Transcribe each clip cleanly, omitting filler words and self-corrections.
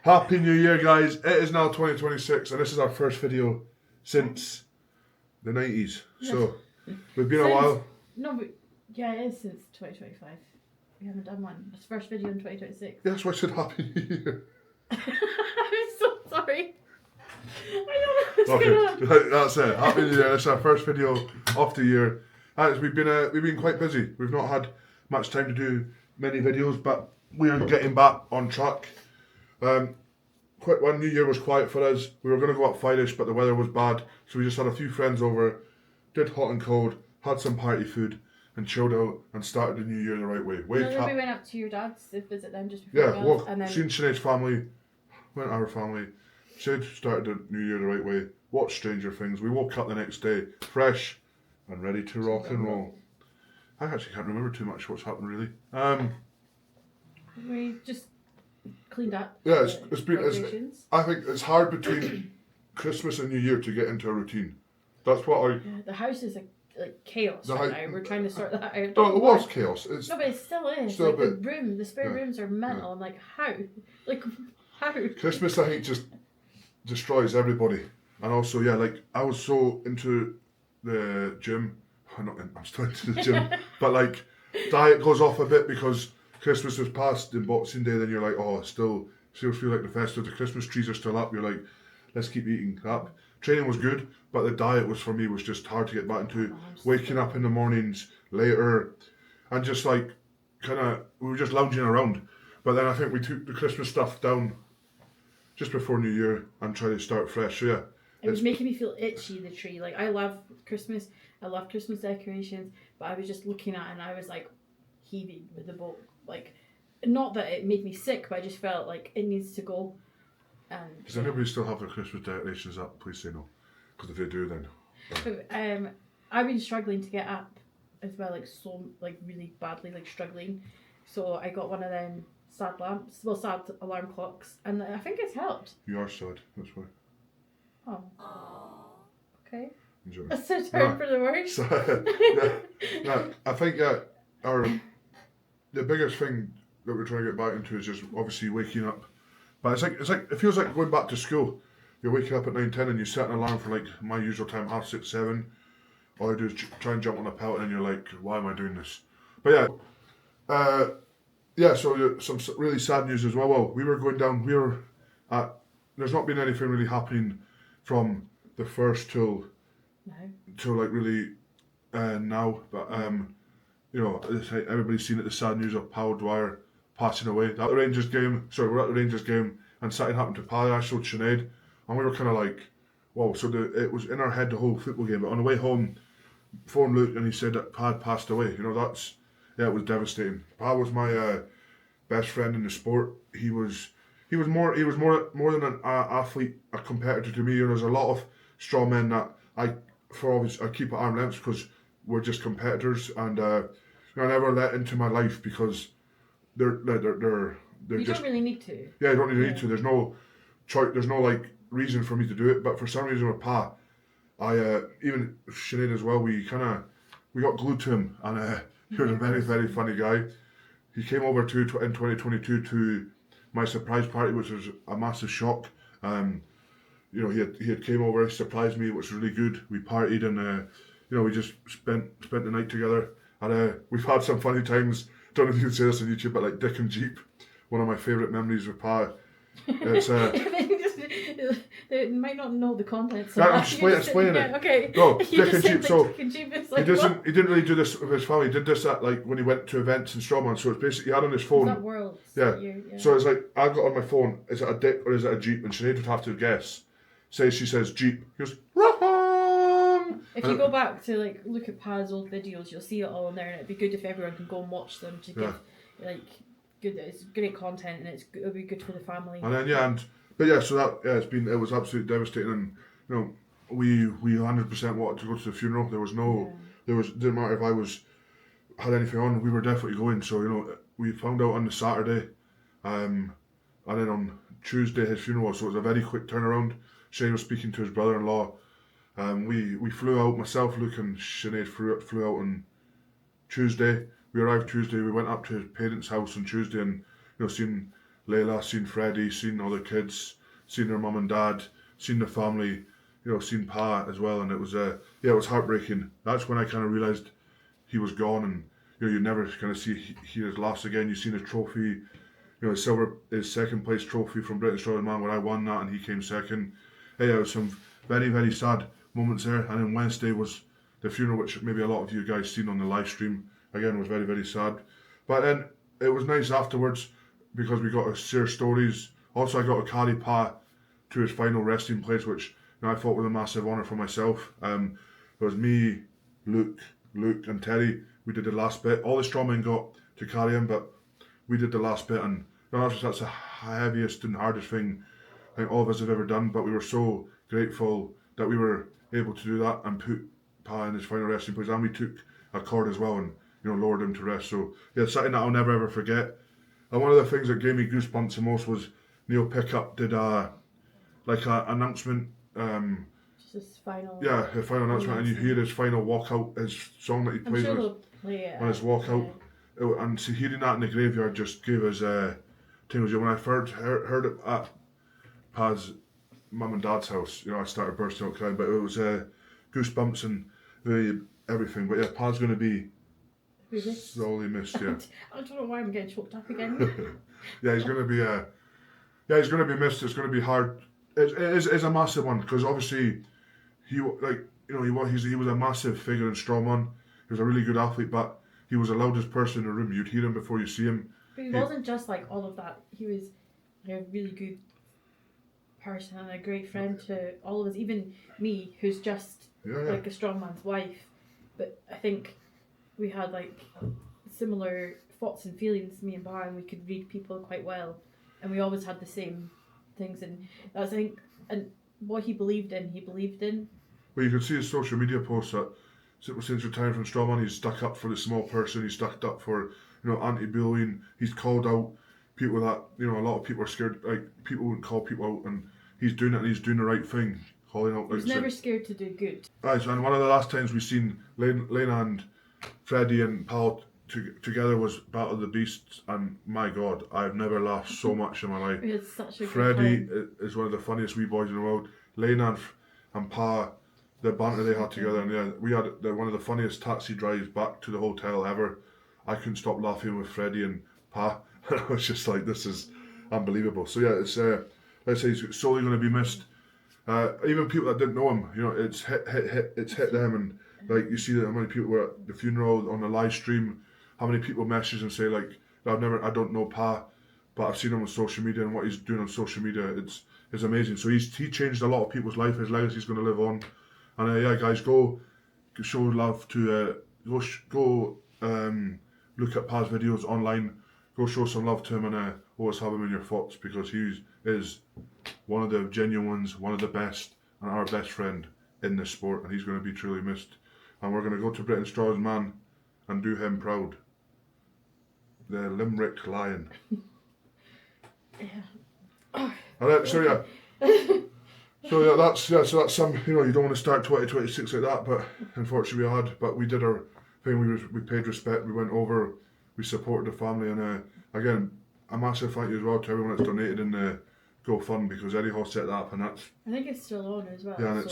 Happy New Year, guys. It is now 2026, and this is our first video since the 90s. So, we've been a while. No, but yeah, it is since 2025. We haven't done one. It's the first video in 2026. Yeah, that's why I said Happy New Year. I'm so sorry. I don't know what's going on. That's it. Happy New Year. This is our first video of the year. As we've been quite busy. We've not had much time to do many videos, but we are getting back on track. Quick one, New Year was quiet for us. We were going to go up Fridayish, but the weather was bad, so we just had a few friends over, did hot and cold, had some party food, and chilled out, and started the New Year the right way. We went up to your dad's to visit them just before. Yeah, and then seen Sinead's family, went to our family. Sinead started the New Year the right way, watched Stranger Things. We woke up the next day, fresh and ready to rock and roll. I actually can't remember too much what's happened really. We just cleaned up. Yeah, it's been. I think it's hard between Christmas and New Year to get into a routine. That's what Yeah, the house is like chaos right now. We're trying to sort that out. No, it was chaos. No, but it still is. Still like the spare rooms are mental. Yeah. I'm like, how? Like, how? Christmas, I think, just destroys everybody. And also, yeah, like I was so into the gym. I'm still into the gym, but like diet goes off a bit because Christmas was past and Boxing Day. Then you're like, oh, still feel like the festive. The Christmas trees are still up. You're like, let's keep eating crap. Training was good, but the diet was for me was just hard to get back into. Waking up in the mornings later, and just like we were just lounging around. But then I think we took the Christmas stuff down just before New Year and tried to start fresh. So yeah. It was making me feel itchy, the tree. Like, I love Christmas. I love Christmas decorations. But I was just looking at it and I was like heaving with the boat. Like, not that it made me sick, but I just felt like it needs to go. Does anybody still have their Christmas decorations up? Please say no. Because if they do, then... But, I've been struggling to get up as well, like really badly, like struggling. So I got one of them sad alarm clocks. And I think it's helped. You are sad, that's why. Oh. Okay. Enjoy. That's a term for the word. So, I think the biggest thing that we're trying to get back into is just obviously waking up. But it feels like going back to school. You're waking up at 9, 10 and you set an alarm for like my usual time, 6:30, 7. All I do is try and jump on a pellet and you're like, why am I doing this? But so some really sad news as well. Well, we were going down, there's not been anything really happening from the first till like really now, but everybody's seen it, the sad news of Paul Dwyer passing away. We're at the Rangers game, and something happened to Paddy. I showed Sinead, and we were kind of like, whoa. So it was in our head the whole football game. But on the way home, phoned Luke, and he said that Pad passed away. It was devastating. Pad was my best friend in the sport. He was more than an athlete, a competitor to me. And there's a lot of strong men that I keep at arm's length because we're just competitors, and I never let into my life because they're you just, don't really need to. Yeah, you don't really need to. There's no choice. There's no like reason for me to do it. But for some reason with Pa, even Sinead as well. We got glued to him, and he was a very, very funny guy. He came over in 2022 to my surprise party, which was a massive shock. He had came over, surprised me, which was really good. We partied and we just spent the night together, and we've had some funny times. Don't know if you can say this on YouTube, but like Dick and Jeep, one of my favourite memories with Pa. It's they might not know the content. So I'm explaining it. Okay. No, Dick and Jeep. So Dick and Jeep is like, he didn't really do this with his family. He did this at like when he went to events in Strawman. So it's basically he had on his phone. That world. Yeah. So it's like I've got on my phone. Is it a Dick or is it a Jeep? And Sinead would have to guess. She says Jeep. He goes wrong. If you go back to like look at Pa's old videos, you'll see it all in there, and it'd be good if everyone can go and watch them to get good. It's great content, and it'll be good for the family. And then it was absolutely devastating, and we 100% wanted to go to the funeral. Didn't matter if I had anything on, we were definitely going. So we found out on the Saturday, and then on Tuesday his funeral was, so it was a very quick turnaround. Shane was speaking to his brother-in-law. We flew out, myself, Luke and Sinead flew out on Tuesday. We arrived Tuesday, we went up to his parents' house on Tuesday and seen Layla, seen Freddie, seen all the kids, seen their mum and dad, seen the family, seen Pa as well, and it was it was heartbreaking. That's when I kind of realised he was gone, and you never kind of hear his last again. You seen his trophy, his second place trophy from Britain's Strongest Man when I won that and he came second. Hey, there was some very, very sad moments there, and then Wednesday was the funeral, which maybe a lot of you guys seen on the live stream. Again, was very, very sad. But then it was nice afterwards because we got to share stories. Also, I got to carry Pa to his final resting place, which I thought was a massive honour for myself. It was me, Luke, and Terry. We did the last bit. All the strongmen got to carry him, but we did the last bit, and that's the heaviest and hardest thing I think all of us have ever done. But we were so grateful that we were able to do that and put Pa in his final resting place, and we took a cord as well and lowered him to rest. So yeah, something that I'll never ever forget. And one of the things that gave me goosebumps the most was Neil Pickup did an announcement. Just his final. Yeah, his final announcement, and you hear his final walkout, his song that he plays on his walkout. And so hearing that in the graveyard just gave us tingles. When I first heard it at Pa's mum and dad's house, I started bursting out crying. But it was goosebumps and everything. But yeah, Pa's going to be sorely missed. Yeah. I don't know why I'm getting choked up again. Yeah, he's going to be. He's going to be missed. It's going to be hard. It is a massive one because obviously he was a massive figure in strongman. He was a really good athlete, but he was the loudest person in the room. You'd hear him before you see him. But he wasn't just like all of that. He was a really good person and a great friend to all of us, even me, who's just like a strongman's wife. But I think we had like similar thoughts and feelings, me and Pa, and we could read people quite well, and we always had the same things, and that's I think, and what he believed in. Well, you can see his social media posts that since retiring from strongman, he's stuck up for the small person. He's stuck up for anti-bullying. He's called out people that a lot of people are scared. Like people wouldn't call people out, and he's doing it. And he's doing the right thing, calling out. He's never scared to do good. Right, and one of the last times we seen Lena and Freddie and Paul together was Battle of the Beasts, and my God, I've never laughed so much in my life. We had such a Freddie good time. is one of the funniest wee boys in the world. Lena and Pa, the banter they had together, and we had one of the funniest taxi drives back to the hotel ever. I couldn't stop laughing with Freddie and Pa. I was just like, this is unbelievable. So yeah, it's let's say he's solely going to be missed. Even people that didn't know him, it's hit them, and like you see how many people were at the funeral on the live stream. How many people message and say like, I don't know Pa, but I've seen him on social media, and what he's doing on social media, it's amazing. So he changed a lot of people's life. His legacy's going to live on. And yeah, guys, go show love to go look at Pa's videos online. Go show some love to him, and always have him in your thoughts, because he is one of the genuine ones, one of the best, and our best friend in this sport, and he's going to be truly missed. And we're going to go to Britain's Strongest Man and do him proud. The Limerick Lion. Yeah. So that's some, you don't want to start 2026 like that, but unfortunately we did our thing. We paid respect. We went over. We supported the family, and again, a massive thank you as well to everyone that's donated in the GoFund, because Eddie Hall set that up, and that's. I think it's still on as well. Yeah, and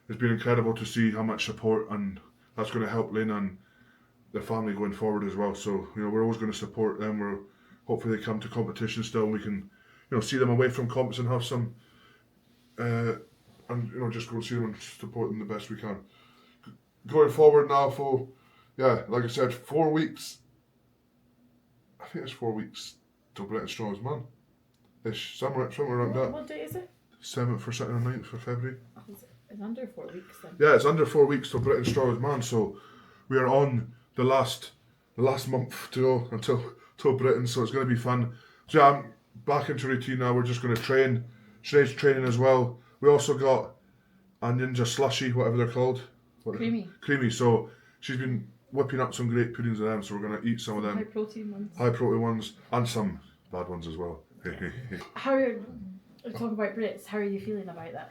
it's been incredible to see how much support, and that's going to help Lena and the family going forward as well. So we're always going to support them. Hopefully they come to competition still, and we can see them away from comps and have some. And just go and see them and support them the best we can. Going forward now for, like I said, 4 weeks. I think it's 4 weeks till Britain's Strongest Man. Ish, somewhere around that. What day is it? 7th or 9th for February. It's under 4 weeks then. Yeah, it's under 4 weeks till Britain's Strongest Man. So we are on the last month to go until Britain. So it's going to be fun. So yeah, I'm back into routine now. We're just going to train. Sinead's training as well. We also got a ninja slushy, whatever they're called. Creamy. So she's been whipping up some great puddings of them, so we're going to eat some of them. High protein ones. And some bad ones as well. Talk about Brits, how are you feeling about that?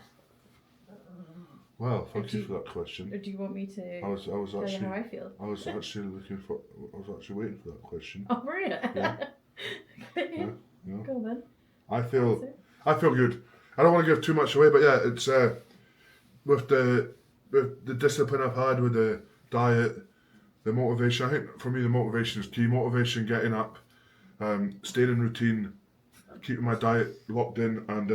Well, thank you for that question. Or do you want me to I was tell actually, you how I feel? I was actually waiting for that question. Oh, were you? Yeah. Yeah, you know. Go on then. I feel good. I don't want to give too much away, but yeah, it's with the discipline I've had with the diet, the motivation. I think for me the motivation is key. Motivation, getting up, staying in routine, keeping my diet locked in, and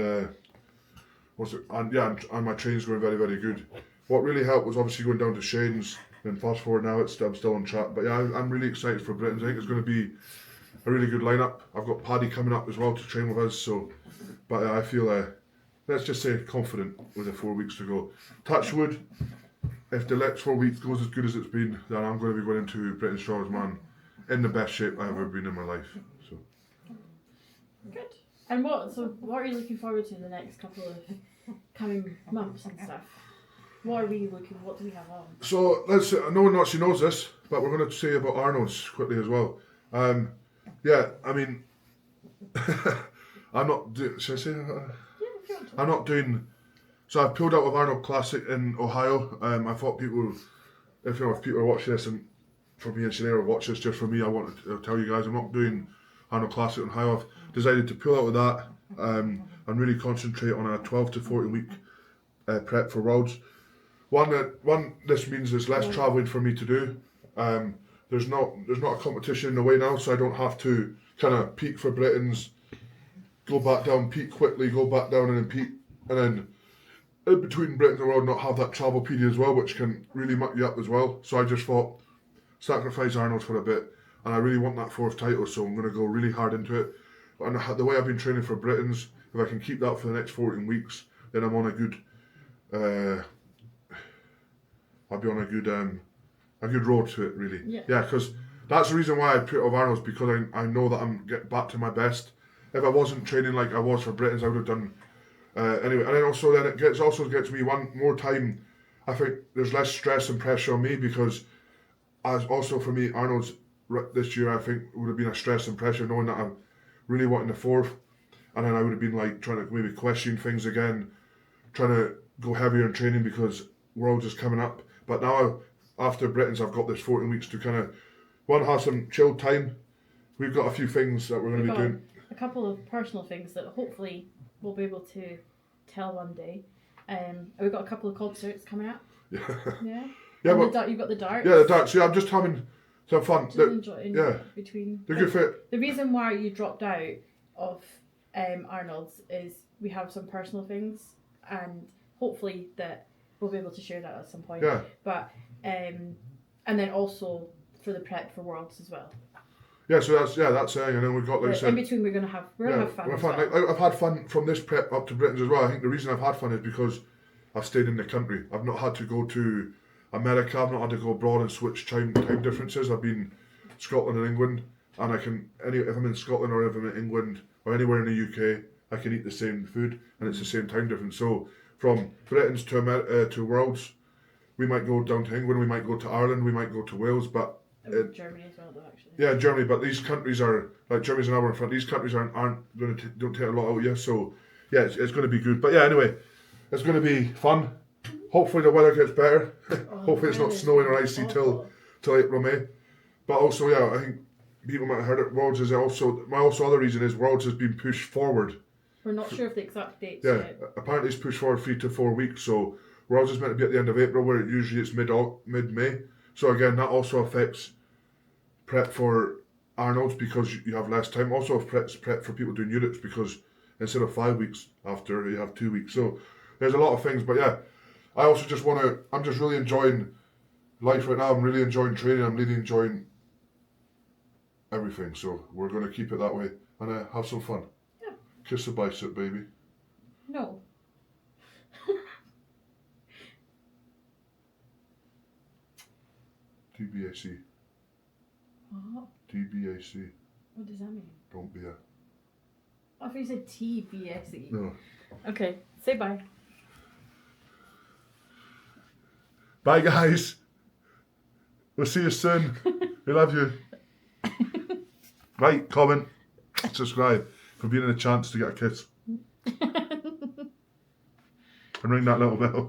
and my training's going very, very good. What really helped was obviously going down to Shane's, and fast forward now, I'm still on track. But yeah, I'm really excited for Britons. I think it's going to be a really good lineup. I've got Paddy coming up as well to train with us. So, but I feel, let's just say, confident with the 4 weeks to go. Touch wood, if the next 4 weeks goes as good as it's been, then I'm going to be going into Britain's Strongest Man in the best shape I've ever been in my life. So. Good. And what are you looking forward to in the next couple of coming months and stuff? What do we have on? So no one actually knows this, but we're going to say about Arnold's quickly as well. Yeah, I mean, I'm not doing, should I say? I'm not doing, so I've pulled out of Arnold Classic in Ohio. I thought if people are watching this, and for me and Sinead watch this, just for me, I want to tell you guys, I'm not doing Arnold Classic in Ohio. I've decided to pull out of that and really concentrate on a 12 to 14 week prep for Worlds. One, this means there's less travelling for me to do. There's not a competition in the way now, so I don't have to kind of peak for Britons, go back down, peak quickly, go back down and then peak, and then in between Britain and the world not have that travel period as well, which can really muck you up as well. So I just thought, sacrifice Arnold for a bit, and I really want that 4th title, so I'm going to go really hard into it. And the way I've been training for Britons, if I can keep that for the next 14 weeks, then I'm on a good, I'll be on a good road to it, really. Yeah, because that's the reason why I put it over Arnold's, because I know that I'm getting back to my best. If I wasn't training like I was for Britons, I would have done anyway. And then it gets me one more time. I think there's less stress and pressure on me, because as also for me, Arnold's this year I think would have been a stress and pressure knowing that I'm really wanting the 4th, and then I would have been like trying to maybe question things again, trying to go heavier in training because Worlds is coming up. But now, after Britons, I've got this 14 weeks to kind of, have some chilled time. We've got a few things that we're going to be doing. A couple of personal things that hopefully we'll be able to tell one day. We've got a couple of concerts coming up. Yeah. Yeah. Yeah, but you've got the darts. Yeah, the darts. Yeah, I'm just having some fun. Just enjoying between. They're good fit. The reason why you dropped out of Arnold's is we have some personal things, and hopefully that we'll be able to share that at some point. Yeah. But and then also for the prep for Worlds as well. Yeah, so that's saying, and then we've got, like I said, in between we're gonna have fun. We're fun. Like, I've had fun from this prep up to Britons as well. I think the reason I've had fun is because I've stayed in the country. I've not had to go to America. I've not had to go abroad and switch time differences. I've been Scotland and England, and I can if I'm in Scotland or if I'm in England or anywhere in the UK, I can eat the same food and it's the same time difference. So from Britons to Worlds, we might go down to England, we might go to Ireland, we might go to Wales, but Germany as well, though, actually. Yeah, Germany, but these countries are like Germany's an hour in front. These countries don't take a lot out of you. So yeah, it's going to be good. But yeah, anyway, it's going to be fun. Hopefully the weather gets better. Hopefully it's not snowing or icy till April, May. But also, yeah, I think people might have heard it. Worlds is also my other reason is Worlds has been pushed forward. We're not sure of the exact dates yet. Apparently it's pushed forward 3 to 4 weeks. So Worlds is meant to be at the end of April, where usually it's mid-May. So again, that also affects prep for Arnold's because you have less time. Also prep for people doing units because instead of 5 weeks after, you have 2 weeks. So there's a lot of things. But yeah, I also just I'm just really enjoying life right now. I'm really enjoying training. I'm really enjoying everything. So we're going to keep it that way and have some fun. Yeah. Kiss the bicep, baby. No. TBAC. What? TBAC. What does that mean? Don't be a... I thought you said TBSE. No. Okay, say bye. Bye, guys. We'll see you soon. We love you. Right, comment, subscribe for being in a chance to get a kiss. And ring that little bell.